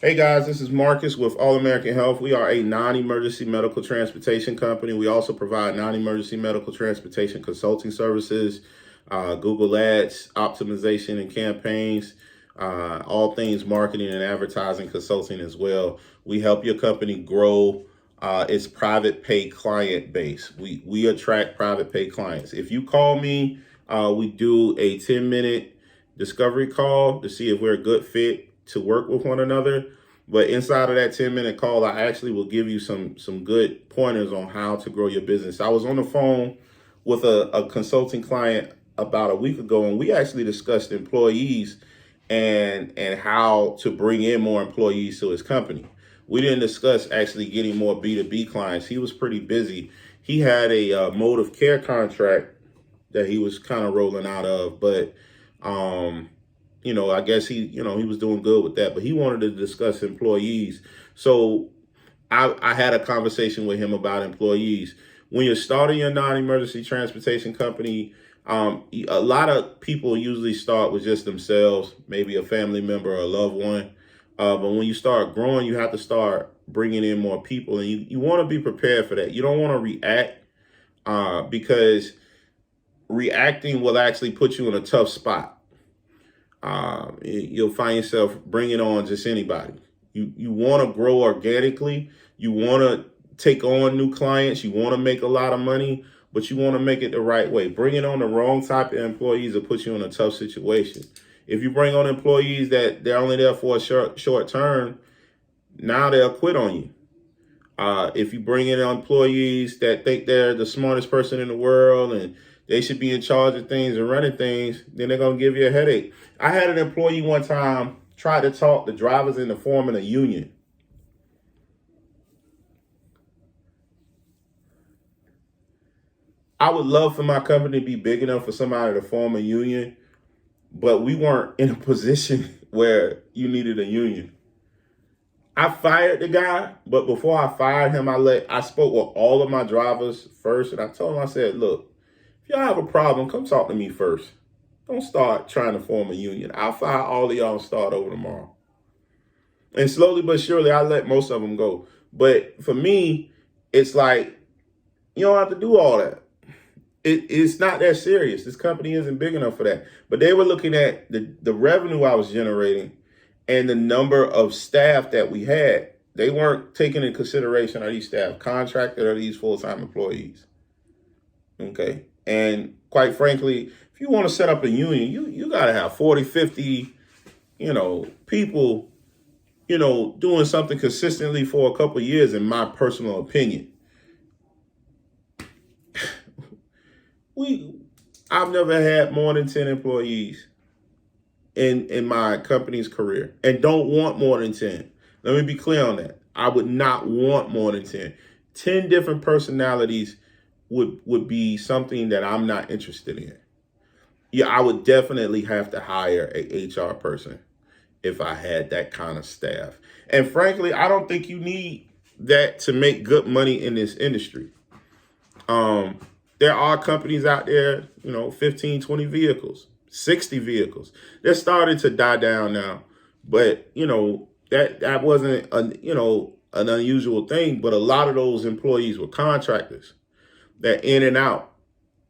Hey guys, this is Marcus with All American Health. We are a non-emergency medical transportation company. We also provide non-emergency medical transportation consulting services, Google Ads, optimization and campaigns, all things marketing and advertising consulting as well. We help your company grow its private pay client base. We attract private pay clients. If you call me, we do a 10-minute discovery call to see if we're a good fit to work with one another. But inside of that 10-minute call, I actually will give you some good pointers on how to grow your business. I was on the phone with a consulting client about a week ago, and we actually discussed employees and how to bring in more employees to his company. We didn't discuss actually getting more B2B clients. He was pretty busy. He had a mode of care contract that he was kind of rolling out of, but I guess he was doing good with that, but he wanted to discuss employees. So I had a conversation with him about employees. When you're starting your non-emergency transportation company, a lot of people usually start with just themselves, maybe a family member or a loved one. But when you start growing, you have to start bringing in more people, and you want to be prepared for that. You don't want to react because reacting will actually put you in a tough spot. You'll find yourself bringing on just anybody. You want to grow organically. You want to take on new clients. You want to make a lot of money, but you want to make it the right way. Bringing on the wrong type of employees will put you in a tough situation. If you bring on employees that they're only there for a short term, now they'll quit on you. If you bring in employees that think they're the smartest person in the world and they should be in charge of things and running things, then they're going to give you a headache. I had an employee one time try to talk the drivers into forming a union. I would love for my company to be big enough for somebody to form a union, but we weren't in a position where you needed a union. I fired the guy, but before I fired him, I spoke with all of my drivers first, and I told them, I said, look, if y'all have a problem, come talk to me first. Don't start trying to form a union. I'll fire all of y'all and start over tomorrow. And slowly but surely, I let most of them go. But for me, it's like, you don't have to do all that. It's not that serious. This company isn't big enough for that. But they were looking at the revenue I was generating and the number of staff that we had. They weren't taking into consideration, are these staff contracted or are these full-time employees? Okay. And quite frankly, if you want to set up a union, you got to have 40, 50, people, doing something consistently for a couple of years, in my personal opinion. I've never had more than 10 employees in my company's career and don't want more than 10. Let me be clear on that. I would not want more than 10. 10 different personalities would be something that I'm not interested in. Yeah, I would definitely have to hire a HR person if I had that kind of staff. And frankly, I don't think you need that to make good money in this industry. There are companies out there, 15, 20 vehicles, 60 vehicles. They're starting to die down now. But, that wasn't, an unusual thing. But a lot of those employees were contractors. They're in and out.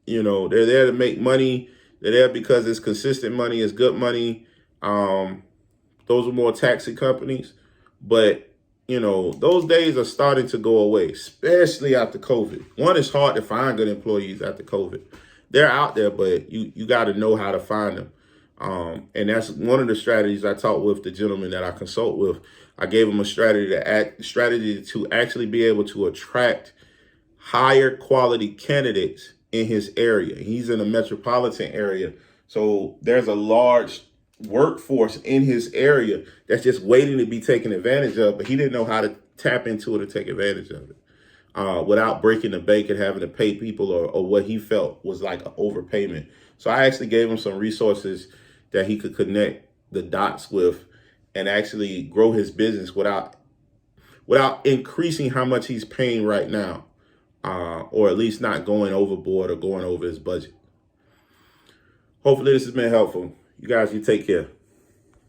They're there to make money. They're there because it's consistent money, it's good money. Those are more taxi companies. But, those days are starting to go away, especially after COVID. One, it's hard to find good employees after COVID. They're out there, but you got to know how to find them. And that's one of the strategies I talked with the gentleman that I consult with. I gave him a strategy to actually be able to attract higher quality candidates in his area. He's in a metropolitan area. So there's a large workforce in his area that's just waiting to be taken advantage of, but he didn't know how to tap into it or take advantage of it without breaking the bank and having to pay people or what he felt was like an overpayment. So I actually gave him some resources that he could connect the dots with and actually grow his business without increasing how much he's paying right now, or at least not going overboard or going over his budget. Hopefully this has been helpful. You guys, you take care.